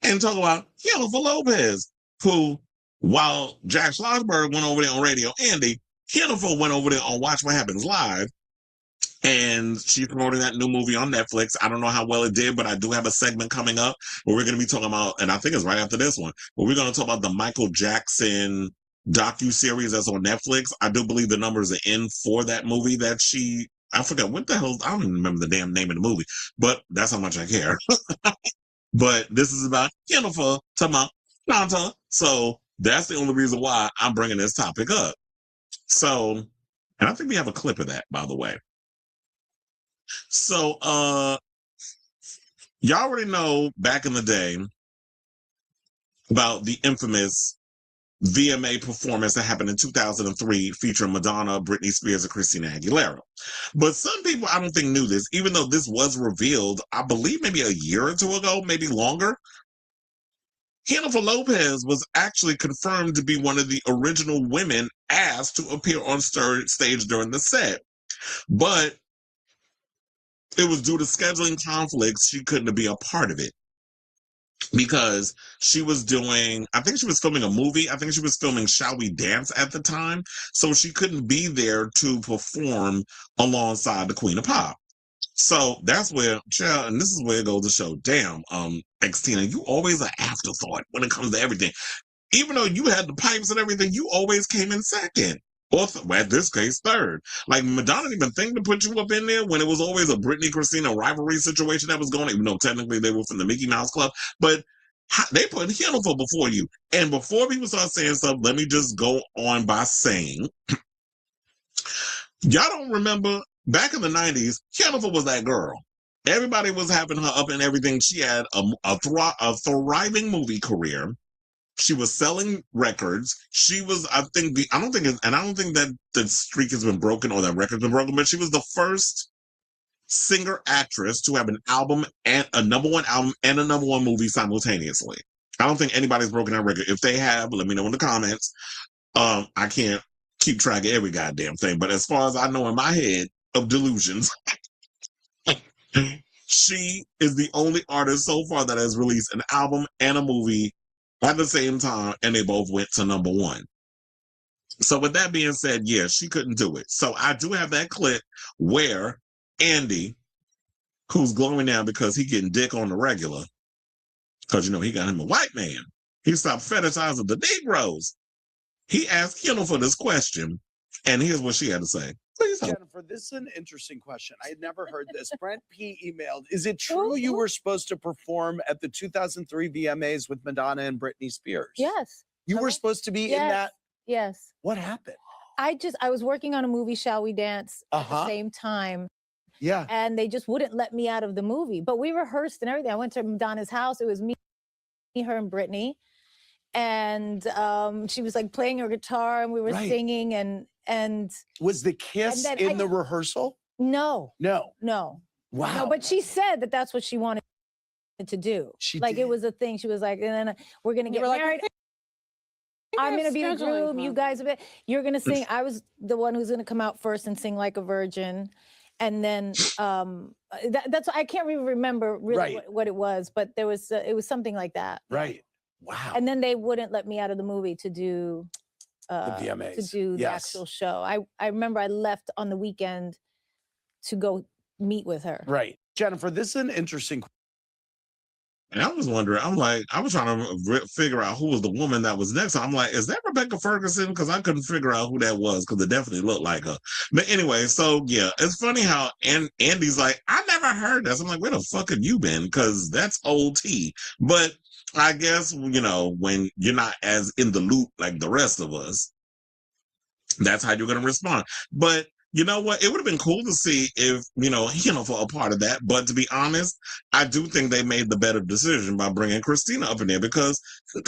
and talk about Jennifer Lopez, who, while Jack Schlossberg went over there on Radio Andy, Jennifer went over there on Watch What Happens Live, and she's promoting that new movie on Netflix. I don't know how well it did, but I do have a segment coming up where we're going to be talking about, and I think it's right after this one, where we're going to talk about the Michael Jackson docu-series that's on Netflix. I do believe the numbers are in for that movie that I forgot what the hell, I don't even remember the damn name of the movie, but that's how much I care. But this is about Jennifer Tamanta. So that's the only reason why I'm bringing this topic up. So, and I think we have a clip of that, by the way. So, y'all already know back in the day about the infamous VMA performance that happened in 2003 featuring Madonna, Britney Spears, and Christina Aguilera. But some people, I don't think, knew this, even though this was revealed, I believe maybe a year or two ago, maybe longer. Jennifer Lopez was actually confirmed to be one of the original women asked to appear on stage during the set. But it was due to scheduling conflicts, she couldn't be a part of it. Because she was I think she was filming a movie. I think she was filming Shall We Dance at the time. So she couldn't be there to perform alongside the Queen of Pop. So that's where, and this is where it goes to show, damn, Xtina, you always an afterthought when it comes to everything. Even though you had the pipes and everything, you always came in second. Or at this case, third. Like, Madonna didn't even think to put you up in there when it was always a Britney-Christina rivalry situation that was going on, even though technically they were from the Mickey Mouse Club. But they put Jennifer before you. And before people start saying stuff, let me just go on by saying, y'all don't remember, back in the 90s, Jennifer was that girl. Everybody was having her up and everything. She had a thriving movie career. She was selling records. She was, I don't think that the streak has been broken or that record's been broken, but she was the first singer-actress to have an album and a number one album and a number one movie simultaneously. I don't think anybody's broken that record. If they have, let me know in the comments. I can't keep track of every goddamn thing, but as far as I know in my head of delusions, she is the only artist so far that has released an album and a movie at the same time, and they both went to number one. So with that being said, yeah, she couldn't do it. So I do have that clip where Andy, who's glowing now because he getting dick on the regular, because, he got him a white man. He stopped fetishizing the Negroes. He asked Jennifer this question, and here's what she had to say. Please, Jennifer, this is an interesting question. I had never heard this. Brent P. emailed, is it true you were supposed to perform at the 2003 VMAs with Madonna and Britney Spears? Yes. You were supposed to be in that? Yes. What happened? I was working on a movie, Shall We Dance, at the same time. Yeah. And they just wouldn't let me out of the movie. But we rehearsed and everything. I went to Madonna's house. It was me, her, and Britney. And she was like playing her guitar and we were singing and was the kiss in the rehearsal? No. Wow. No, but she said that that's what she wanted to do. It was a thing. She was like, and then we're gonna get married. I'm gonna be the groom. You guys, you're gonna sing. I was the one who's gonna come out first and sing like a virgin, and then that's I can't even remember really what it was, but it was something like that. Right. Wow. And then they wouldn't let me out of the movie to do the VMAs. To do the actual show. I remember I left on the weekend to go meet with her. Right. Jennifer, this is an interesting question. And I was wondering, I was trying to figure out who was the woman that was next. I'm like, is that Rebecca Ferguson? Because I couldn't figure out who that was because it definitely looked like her. But anyway, so yeah, it's funny how Andy's like, I never heard this. I'm like, where the fuck have you been? Because that's old tea. But I guess, when you're not as in the loop like the rest of us, that's how you're going to respond. But you know what? It would have been cool to see if, for a part of that. But to be honest, I do think they made the better decision by bringing Christina up in there because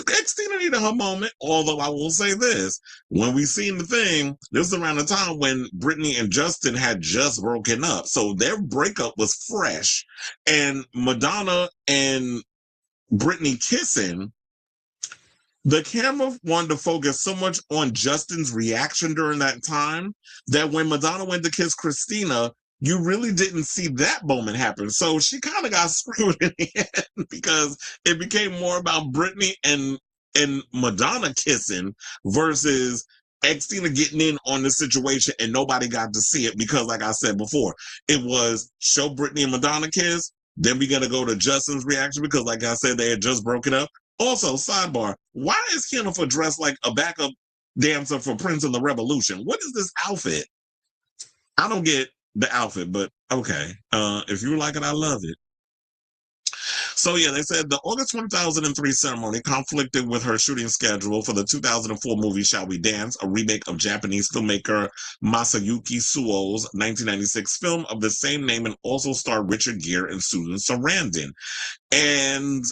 Christina needed her moment. Although I will say this, when we seen the thing, this was around the time when Britney and Justin had just broken up. So their breakup was fresh. And Madonna and Britney kissing, the camera wanted to focus so much on Justin's reaction during that time that when Madonna went to kiss Christina, you really didn't see that moment happen. So she kind of got screwed in the end because it became more about Britney and Madonna kissing versus Xtina getting in on the situation and nobody got to see it because, like I said before, it was show Britney and Madonna kiss. Then we got to go to Justin's reaction because, like I said, they had just broken up. Also, sidebar, why is Jennifer dressed like a backup dancer for Prince of the Revolution? What is this outfit? I don't get the outfit, but okay. If you like it, I love it. So yeah, they said the August 2003 ceremony conflicted with her shooting schedule for the 2004 movie Shall We Dance, a remake of Japanese filmmaker Masayuki Suo's 1996 film of the same name and also starred Richard Gere and Susan Sarandon. And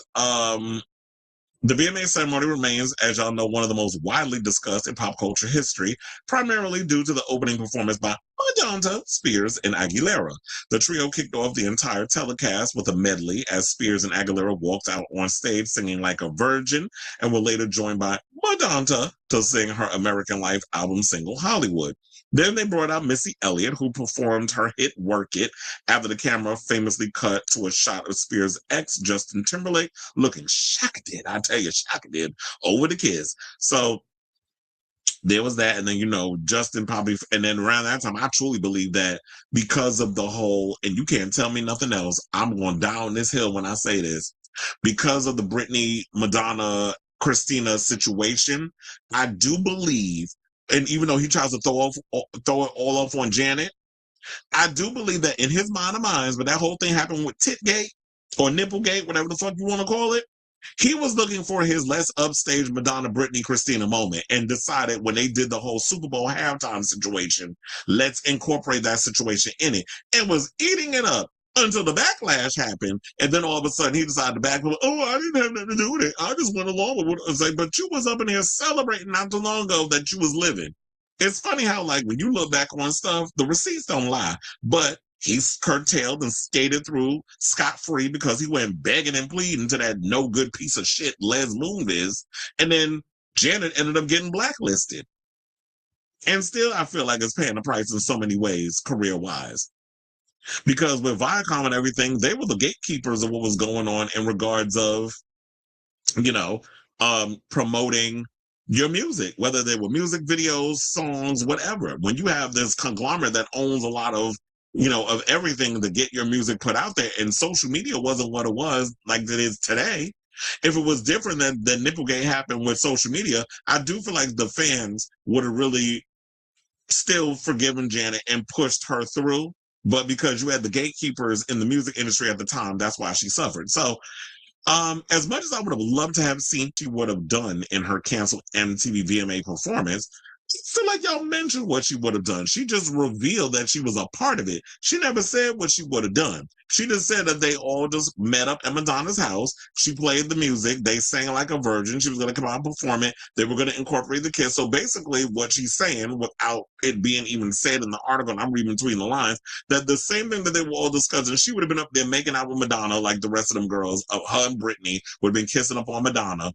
the VMA ceremony remains, as y'all know, one of the most widely discussed in pop culture history, primarily due to the opening performance by Madonna, Spears, and Aguilera. The trio kicked off the entire telecast with a medley as Spears and Aguilera walked out on stage singing Like a Virgin and were later joined by Madonna to sing her American Life album single, Hollywood. Then they brought out Missy Elliott, who performed her hit Work It after the camera famously cut to a shot of Spears' ex, Justin Timberlake, looking shocked, I tell you, shocked over the kiss. So there was that. And then, Justin probably, and then around that time, I truly believe that because of the whole, and you can't tell me nothing else, I'm going down this hill when I say this, because of the Britney, Madonna, Christina situation, I do believe, and even though he tries to throw it all off on Janet, I do believe that in his mind of minds, but that whole thing happened with Titgate or Nipplegate, whatever the fuck you want to call it, he was looking for his less upstage Madonna, Britney, Christina moment and decided when they did the whole Super Bowl halftime situation, let's incorporate that situation in it, and was eating it up until the backlash happened. And then all of a sudden he decided to back up. Oh, I didn't have nothing to do with it. I just went along with it. I was like, but you was up in here celebrating not too long ago that you was living. It's funny how, like, when you look back on stuff, the receipts don't lie, but he's curtailed and skated through scot-free because he went begging and pleading to that no good piece of shit Les Moonves, and then Janet ended up getting blacklisted. And still, I feel like it's paying the price in so many ways, career-wise. Because with Viacom and everything, they were the gatekeepers of what was going on in regards of, promoting your music, whether they were music videos, songs, whatever. When you have this conglomerate that owns a lot of, of everything to get your music put out there, and social media wasn't what it was like it is today. If it was different than Nipplegate happened with social media, I do feel like the fans would have really still forgiven Janet and pushed her through. But because you had the gatekeepers in the music industry at the time, that's why she suffered. So as much as I would have loved to have seen she would have done in her canceled MTV VMA performance, I feel like y'all mentioned what she would have done. She just revealed that she was a part of it. She never said what she would have done. She just said that they all just met up at Madonna's house. She played the music. They sang Like a Virgin. She was going to come out and perform it. They were going to incorporate the kiss. So basically what she's saying, without it being even said in the article, and I'm reading between the lines, that the same thing that they were all discussing, she would have been up there making out with Madonna like the rest of them girls. Her and Britney would have been kissing up on Madonna.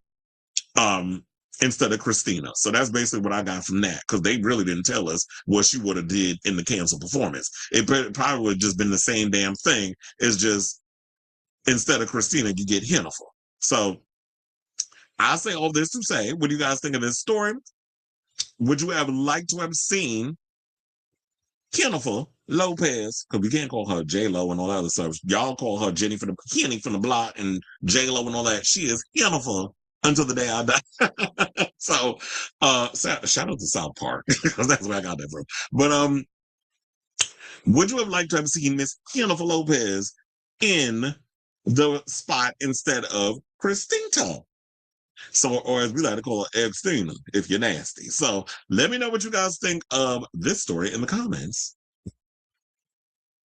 Instead of Christina. So that's basically what I got from that, because they really didn't tell us what she would have did in the canceled performance. It probably would have just been the same damn thing. It's just, instead of Christina, you get Jennifer. So I say all this to say, what do you guys think of this story? Would you have liked to have seen Jennifer Lopez, because we can't call her J-Lo and all that other stuff. Y'all call her Jenny from the block and J-Lo and all that. She is Jennifer until the day I die. So, shout out to South Park, because that's where I got that from. But would you have liked to have seen Miss Jennifer Lopez in the spot instead of Christina? So, or as we like to call her, Xtina, if you're nasty. So let me know what you guys think of this story in the comments.